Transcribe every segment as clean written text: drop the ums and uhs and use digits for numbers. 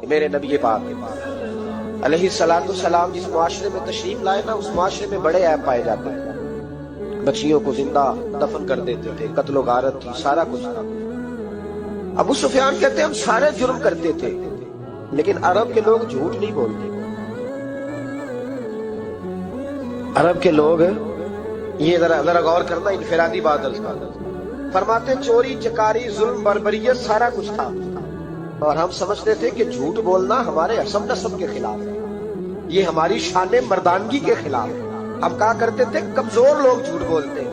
میرے نبی پاک علیہ السلام جس معاشرے میں تشریف لائے نا، اس معاشرے میں بڑے عیب پائے جاتے ہیں۔ بچیوں کو زندہ دفن کر دیتے تھے، قتل و غارت تھی، سارا کچھ تھا۔ ابو سفیان کہتے ہیں ہم سارے جرم کرتے تھے، لیکن عرب کے لوگ جھوٹ نہیں بولتے۔ عرب کے لوگ، یہ ذرا غور کرنا، انفرادی بات عرض کرنا، فرماتے چوری چکاری ظلم بربریت سارا کچھ تھا، اور ہم سمجھتے تھے کہ جھوٹ بولنا ہمارے حسب نسب کے خلاف ہے، یہ ہماری شان مردانگی کے خلاف ہے۔ ہم کہا کرتے تھے کمزور لوگ جھوٹ بولتے ہیں،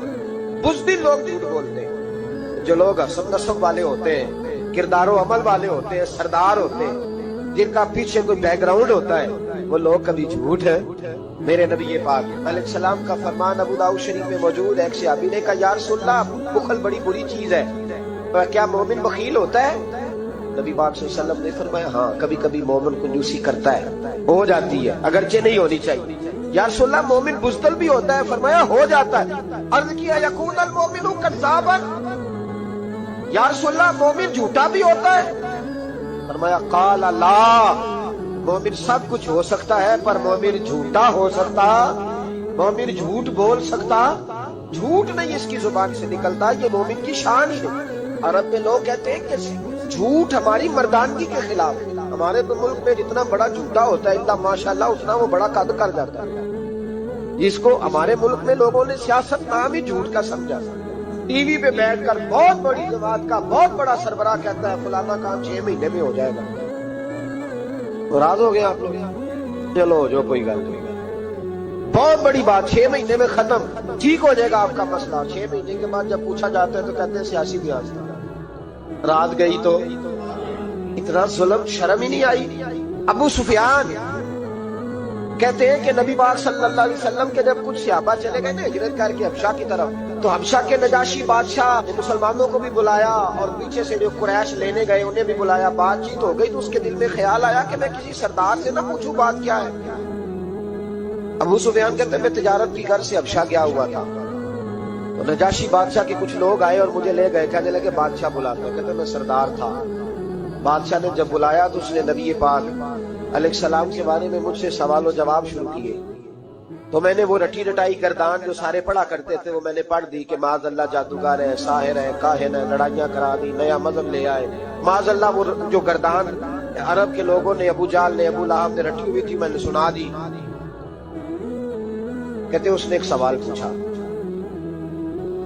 بزدل لوگ جھوٹ بولتے ہیں۔ جو لوگ حسب نسب والے ہوتے ہیں، کردار و عمل والے ہوتے ہیں، سردار ہوتے ہیں، جن کا پیچھے کوئی بیک گراؤنڈ ہوتا ہے، وہ لوگ کبھی جھوٹ ہے۔ میرے نبی پاک علیہ السلام کا فرمان ابو داؤد شریف میں موجود ہے، ایک صحابی نے کہا یا رسول اللہ بخل بڑی بری چیز ہے، کیا مومن بخیل ہوتا ہے؟ نبی پاک صلی اللہ علیہ وسلم نے فرمایا ہاں، کبھی کبھی مومن کنجوسی کرتا ہے، ہو جاتی ہے، اگرچہ نہیں ہونی چاہیے۔ یا رسول اللہ مومن بزدل بھی ہوتا ہے؟ فرمایا ہو جاتا ہے۔ عرض کیا یکون المومن کذابا، یا رسول اللہ مومن جھوٹا بھی ہوتا ہے؟ فرمایا قال لا، مومن سب کچھ ہو سکتا ہے پر مومن جھوٹا ہو سکتا، مومن جھوٹ بول سکتا، جھوٹ نہیں اس کی زبان سے نکلتا، یہ مومن کی شان ہے۔ عرب میں لوگ کہتے ہیں کہ جھوٹ ہماری مردانگی کے خلاف ہے۔ ہمارے ملک میں جتنا بڑا جھوٹا ہوتا ہے اللہ ماشاءاللہ اتنا وہ بڑا قد کر جاتا ہے، جس کو ہمارے ملک میں لوگوں نے سیاست نام ہی جھوٹ کا سمجھا۔ ٹی وی پہ بیٹھ کر بہت بڑی جماعت کا بہت بڑا سربراہ کہتا ہے فلانا کام 6 مہینے میں ہو جائے گا، ناراض ہو گئے آپ لوگ؟ چلو جو کوئی گل نہیں، بہت بڑی بات 6 مہینے میں ختم، ٹھیک ہو جائے گا آپ کا مسئلہ۔ 6 مہینے کے بعد جب پوچھا جاتا ہے تو کہتے ہیں سیاسی بیاض تھا، رات گئی تو اتنا ظلم، شرم ہی نہیں آئی۔ ابو سفیان کہتے ہیں کہ نبی پاک صلی اللہ علیہ وسلم کے جب کچھ صحابہ چلے گئے نا ہجرت کر کے حبشہ کی طرف، تو حبشہ کے نجاشی بادشاہ نے مسلمانوں کو بھی بلایا اور پیچھے سے جو قریش لینے گئے انہیں بھی بلایا، بات چیت ہو گئی تو اس کے دل میں خیال آیا کہ میں کسی سردار سے نہ پوچھوں بات کیا ہے۔ ابو سفیان کہتے ہیں میں تجارت کی غرض سے حبشہ گیا ہوا تھا، تو نجاشی بادشاہ کے کچھ لوگ آئے اور مجھے لے گئے، کہنے لگے بادشاہ بلاتا ہے، کہتے میں سردار تھا۔ بادشاہ نے جب بلایا تو اس نے نبی پاک علیہ السلام کے بارے میں مجھ سے سوال و جواب شروع کیے، تو میں نے وہ رٹی رٹائی گردان جو سارے پڑھا کرتے تھے وہ میں نے پڑھ دی کہ معاذ اللہ جادوگر ہے، ساحر ہے، کاہن ہے، لڑائیاں کرا دی، نیا مذہب لے آئے، معاذ اللہ۔ وہ جو گردان عرب کے لوگوں نے، ابو جہل نے، ابو لہب نے رٹی ہوئی تھی میں نے سنا دی۔ کہتے اس نے ایک سوال پوچھا،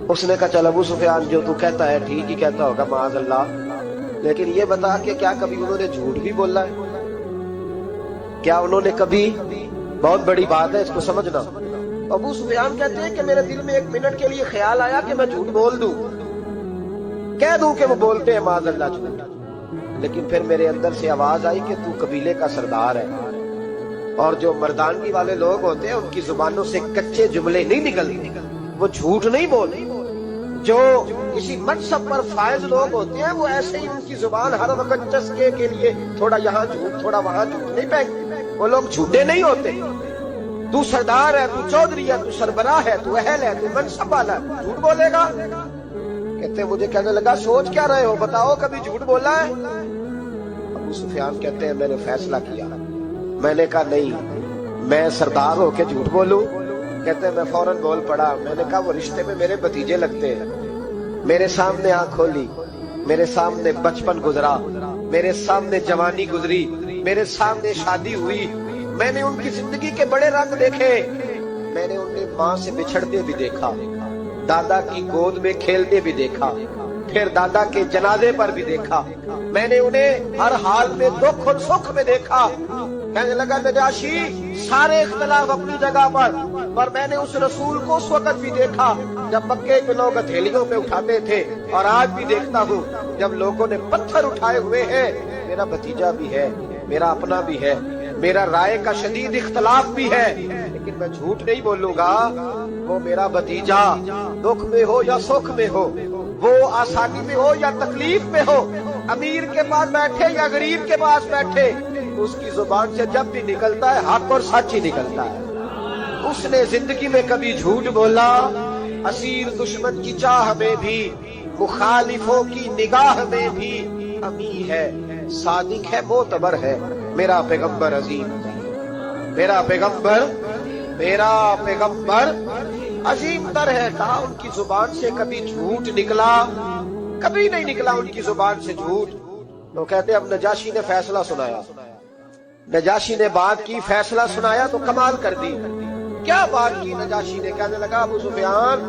اس نے کہا چل ابو سفیان جو تو کہتا ہے ٹھیک ہی کہتا ہوگا معاذ اللہ، لیکن یہ بتا کہ کیا کبھی انہوں نے جھوٹ بھی بولا ہے؟ کیا انہوں نے کبھی، بہت بڑی بات ہے اس کو سمجھنا۔ ابو سفیان کہتے ہیں کہ میرے دل میں ایک منٹ کے لیے خیال آیا کہ میں جھوٹ بول دوں، کہہ دوں کہ وہ بولتے ہیں معاذ اللہ جھوٹ، لیکن پھر میرے اندر سے آواز آئی کہ تو قبیلے کا سردار ہے، اور جو مردانگی والے لوگ ہوتے ہیں ان کی زبانوں سے کچے جملے نہیں نکلتے، وہ جھوٹ نہیں بولتے۔ جو کسی منصب پر فائز لوگ ہوتے ہیں وہ ایسے ہی ان کی زبان ہر وقت چسکے کے لیے تھوڑا یہاں جھوٹ تھوڑا وہاں جھوٹ نہیں پھینکتے، وہ لوگ جھوٹے نہیں ہوتے۔ تو سردار ہے، تو چودھری ہے، تو سربراہ ہے، تو اہل ہے، تو منصب والا ہے، جھوٹ بولے گا؟ کہتے مجھے کہنے لگا سوچ کیا رہے ہو، بتاؤ کبھی جھوٹ بولا ہے؟ ابو سفیان کہتے ہیں میں نے فیصلہ کیا، میں نے کہا نہیں میں سردار ہو کے جھوٹ بولوں؟ کہتے ہیں میں فوراً بول پڑا، میں نے کہا وہ رشتے میں میرے بھتیجے لگتے ہیں، میرے سامنے آنکھ کھولی، میرے سامنے بچپن گزرا، میرے سامنے جوانی گزری، میرے سامنے شادی ہوئی، میں نے ان کی زندگی کے بڑے رنگ دیکھے، میں نے انہیں ماں سے بچھڑتے بھی دیکھا، دادا کی گود میں کھیلتے بھی دیکھا، پھر دادا کے جنازے پر بھی دیکھا، میں نے انہیں ہر حال میں دکھ اور سکھ میں دیکھا۔ کہنے لگا نجاشی سارے اختلاف اپنی جگہ پر میں نے اس رسول کو اس وقت بھی دیکھا جب مکے کے لوگ ہتھیلیوں پہ اٹھاتے تھے، اور آج بھی دیکھتا ہوں جب لوگوں نے پتھر اٹھائے ہوئے ہیں۔ میرا بھتیجا بھی ہے، میرا اپنا بھی ہے، میرا رائے کا شدید اختلاف بھی ہے، لیکن میں جھوٹ نہیں بولوں گا۔ وہ میرا بھتیجا دکھ میں ہو یا سکھ میں ہو، وہ آسانی میں ہو یا تکلیف میں ہو، امیر کے پاس بیٹھے یا غریب کے پاس بیٹھے، اس کی زبان سے جب بھی نکلتا ہے حق اور سچ ہی نکلتا ہے۔ اس نے زندگی میں کبھی جھوٹ بولا؟ اسیر دشمن کی چاہ میں بھی، مخالفوں کی نگاہ میں بھی امی ہے، صادق ہے معتبر ہے میرا پیغمبر عظیم میرا پیغمبر عظیم تر ہے. کہا ان کی زبان سے کبھی جھوٹ نکلا؟ کبھی نہیں نکلا ان کی زبان سے جھوٹ. تو کہتے اب نجاشی نے فیصلہ سنایا, نجاشی نے بات کی, فیصلہ سنایا تو کمال کر دی. کیا بات کی نجاشی نے؟ کہنے لگا ابو سفیان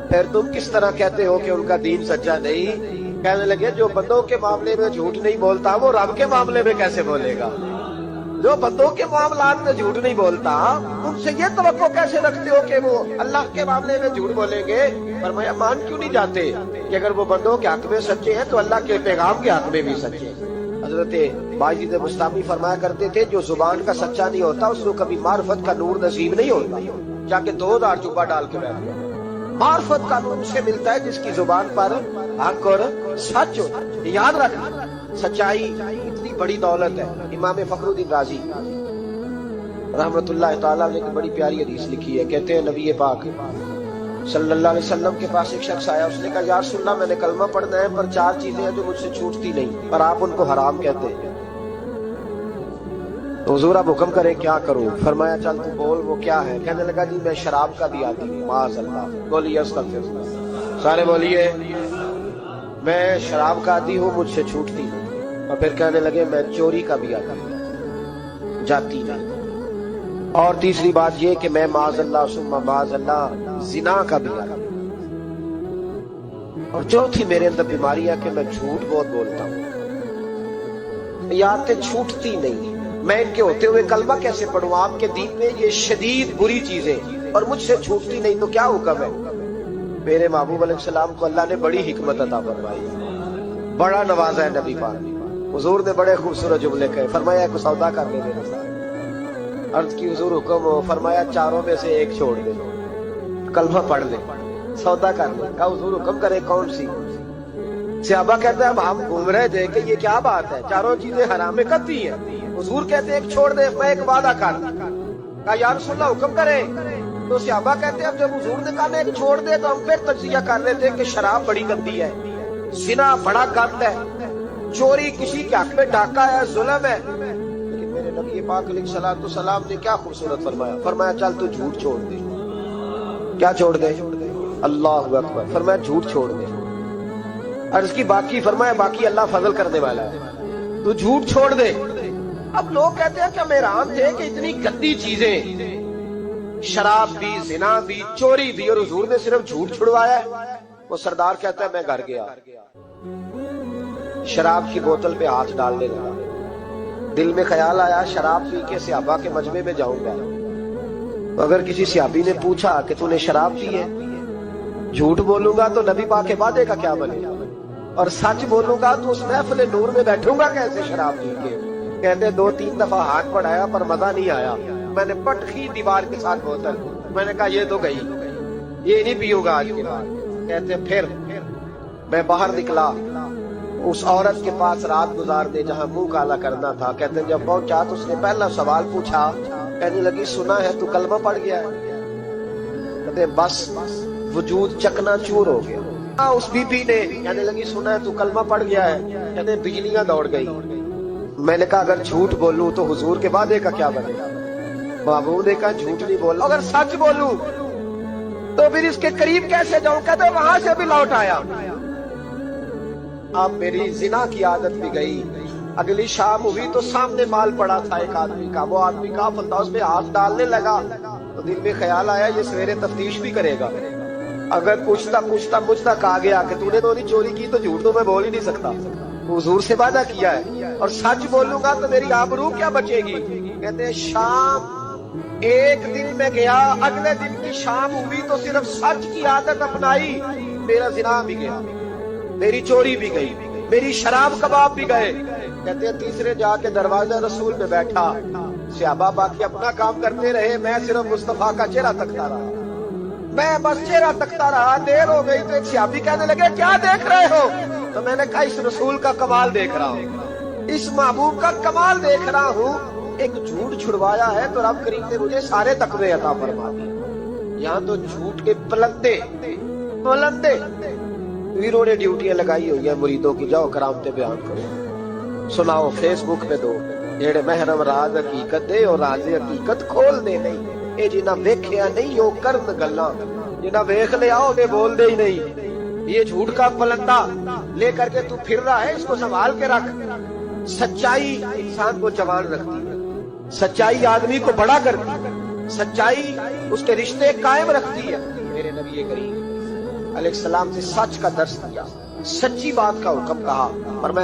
پھر تم کس طرح کہتے ہو کہ ان کا دین سچا نہیں؟ کہنے لگے جو بندوں کے معاملے میں جھوٹ نہیں بولتا وہ رب کے معاملے میں کیسے بولے گا؟ جو بندوں کے معاملات میں جھوٹ نہیں بولتا ان سے یہ توقع کیسے رکھتے ہو کہ وہ اللہ کے معاملے میں جھوٹ بولیں گے؟ فرمایا مان کیوں نہیں جاتے کہ اگر وہ بندوں کے حق میں سچے ہیں تو اللہ کے پیغام کے حق میں بھی سچے ہیں. حضرت باجد بستامی فرمایا کرتے تھے جو زبان کا سچا نہیں ہوتا اس کو کبھی معرفت کا نور نصیب نہیں ہوتا. جا کے 2000 جبہ ڈال کے بیٹھ گیا. معرفت کا نور اسے ملتا ہے جس کی زبان پر حق اور سچ ہوتا ہے. یاد رکھ سچائی اتنی بڑی دولت ہے. امام فخر الدین رازی رحمت اللہ تعالیٰ نے ایک بڑی پیاری حدیث لکھی ہے. کہتے ہیں نبی پاک صلی اللہ علیہ وسلم کے پاس ایک شخص آیا, اس نے کہا یا رسول اللہ میں نے کلمہ پڑھنا ہے پر 4 چیزیں ہیں جو مجھ سے چھوٹتی نہیں پر آپ ان کو حرام کہتے ہیں. تو حضور آپ حکم کریں کیا کروں؟ فرمایا چل تو بول وہ کیا ہے؟ کہنے لگا جی میں شراب کا بھی عادی ہوں. معاذ اللہ. بولیے استغفر اللہ. سارے بولیے میں شراب کا عادی ہوں مجھ سے چھوٹتی نہیں. اور پھر کہنے لگے میں چوری کا بھی عادی ہوں جاتی نہیں. اور تیسری بات یہ کہ میں معاذ اللہ ثم معاذ اللہ زنا کا بھی عادی ہوں. اور چوتھی میرے اندر بیماری ہے کہ میں جھوٹ بہت بولتا ہوں. یادیں چھوٹتی نہیں. میں ان کے ہوتے ہوئے کلمہ کیسے پڑھوں؟ آپ کے دین میں یہ شدید بری چیزیں اور مجھ سے چھوٹتی نہیں تو کیا حکم ہے؟ میرے محبوب علیہ السلام کو اللہ نے بڑی حکمت عطا فرمائی, بڑا نوازا ہے نبی پاک. حضور نے بڑے خوبصورت جملے کہے. فرمایا کو سودا کر لے میرے ساتھ. عرض کی حضور حکم ہو. فرمایا 4 میں سے ایک چھوڑ دے, کلمہ پڑھ لے, سودا کر لے. کہا حضور حکم کرے کون سی؟ صحابہ کہتے ہیں اب ہم گھوم رہے تھے کہ یہ کیا بات ہے, 4 چیزیں حرام میں قطعی ہیں. حضور کہتے ہیں ایک چھوڑ دے. میں ایک وعدہ کر. کہا یا رسول اللہ حکم کرے. تو صحابہ کہتے ہیں اب جب حضور نے کہا ایک چھوڑ دے تو ہم پھر تجزیہ کر رہے تھے کہ شراب بڑی گندی ہے, زنا بڑا گند ہے, چوری کسی کے حق میں ڈاکہ ہے, ظلم ہے. لیکن میرے نبی پاک علیہ الصلوۃ والسلام نے کیا خوبصورت فرمایا. فرمایا چل تو جھوٹ چھوڑ دے. کیا چھوڑ دے؟ اللہ اکبر. فرمایا جھوٹ چھوڑ دے. عرض کی باقی؟ فرمایا باقی اللہ فضل کرنے والا ہے, تو جھوٹ چھوڑ دے. اب لوگ کہتے ہیں کہ ہم حیران تھے کہ اتنی گندی چیزیں, شراب بھی, زنا بھی, چوری بھی, اور حضور نے صرف جھوٹ چھڑوایا ہے. وہ سردار کہتا ہے میں گھر گیا, شراب کی بوتل پہ ہاتھ ڈالنے لگا. دل میں خیال آیا شراب پی کے صحابہ کے مجمع میں جاؤں گا. اگر کسی صحابی نے پوچھا کہ تو نے شراب پی ہے, جھوٹ بولوں گا تو نبی پاک کے وعدے کا کیا بنے گا, اور سچ بولوں گا تو اس محفل نور میں بیٹھوں گا کیسے شراب پی کے؟ کہتے 2-3 دفعہ ہاتھ بڑھایا پر مزہ نہیں آیا. میں نے پٹ کی دیوار کے ساتھ بوتل. میں نے کہا یہ تو گئی, یہ نہیں پیوں گا آج کے بعد. کہتے پھر میں باہر نکلا اس عورت کے پاس رات گزارنے جہاں منہ کالا کرنا تھا. کہتے جب پہنچا تو اس نے پہلا سوال پوچھا. کہنے لگی سنا ہے تو کلمہ پڑھ گیا ہے؟ کہتے بس وجود چکنا چور ہو گیا. اس بی بی نے کہنے لگی سنا ہے تو کلمہ پڑھ گیا ہے؟ کہتے بجلیاں دوڑ گئی. میں نے کہا اگر جھوٹ بولوں تو حضور کے وعدے کا کیا بنے گا؟ محبوب نے کہا جھوٹ نہیں بولنا. اگر سچ بولوں تو پھر اس کے قریب کیسے جاؤں؟ کہتے وہاں سے بھی لوٹ آیا. اب میری زنا کی عادت بھی گئی. اگلی شام ہوئی تو سامنے مال پڑا تھا ایک آدمی کا. وہ آدمی کا بندہ اس پہ ہاتھ ڈالنے لگا تو دل میں خیال آیا یہ سویرے تفتیش بھی کرے گا. اگر پوچھتا مجھ تک آ گیا کہ تو نے تو نہیں چوری کی تو جھوٹ تو میں بول ہی نہیں سکتا. حضور سے وعدہ کیا ہے اور سچ بولوں گا تو میری آبرو کیا بچے گی. کہتے ہیں شام ایک دن میں گیا, اگلے دن کی شام ہوئی تو صرف سچ کی عادت اپنائی. میرا زنا بھی گیا, میری چوری بھی گئی, میری شراب کباب بھی گئے. کہتے ہیں تیسرے جا کے دروازہ رسول میں بیٹھا. صحابہ باقی اپنا کام کرتے رہے, میں صرف مصطفیٰ کا چہرہ تکتا رہا. میں بس چہرہ تکتا رہا. دیر ہو گئی تو ایک صحابی کہنے لگے کیا دیکھ رہے ہو؟ تو میں نے کہا اس رسول کا کمال دیکھ رہا ہوں, اس محبوب کا کمال دیکھ رہا ہوں. ایک جھوٹ چھڑوایا ہے تو رب کریم نے مجھے سارے تقوی عطا فرما دیے. یہاں تو جھوٹ کے پلندے ویروں نے ڈیوٹیاں لگائی ہوئی ہیں مریدوں کی, جاؤ کرامتیں بیان کرو. سناؤ فیس بک پہ دو جیڑے محرم راز حقیقت دے اور راز حقیقت کھول دے نہیں، اے جنہ ویکھیا نہیں او کرن گلاں، جنہ ویکھ لیا او دے بول دے ہی نہیں۔ یہ جھوٹ کا پلندہ لے کر کے تو پھر رہا ہے، اس کو سنبھال کے رکھ۔ سچائی انسان کو جوان رکھتی ہے، سچائی آدمی کو بڑا کرتی ہے، سچائی اس کے رشتے قائم رکھتی ہے۔ میرے نبی کریم علیہ السلام سے سچ کا درس دیا، سچی بات کا حکم کہا، اور میں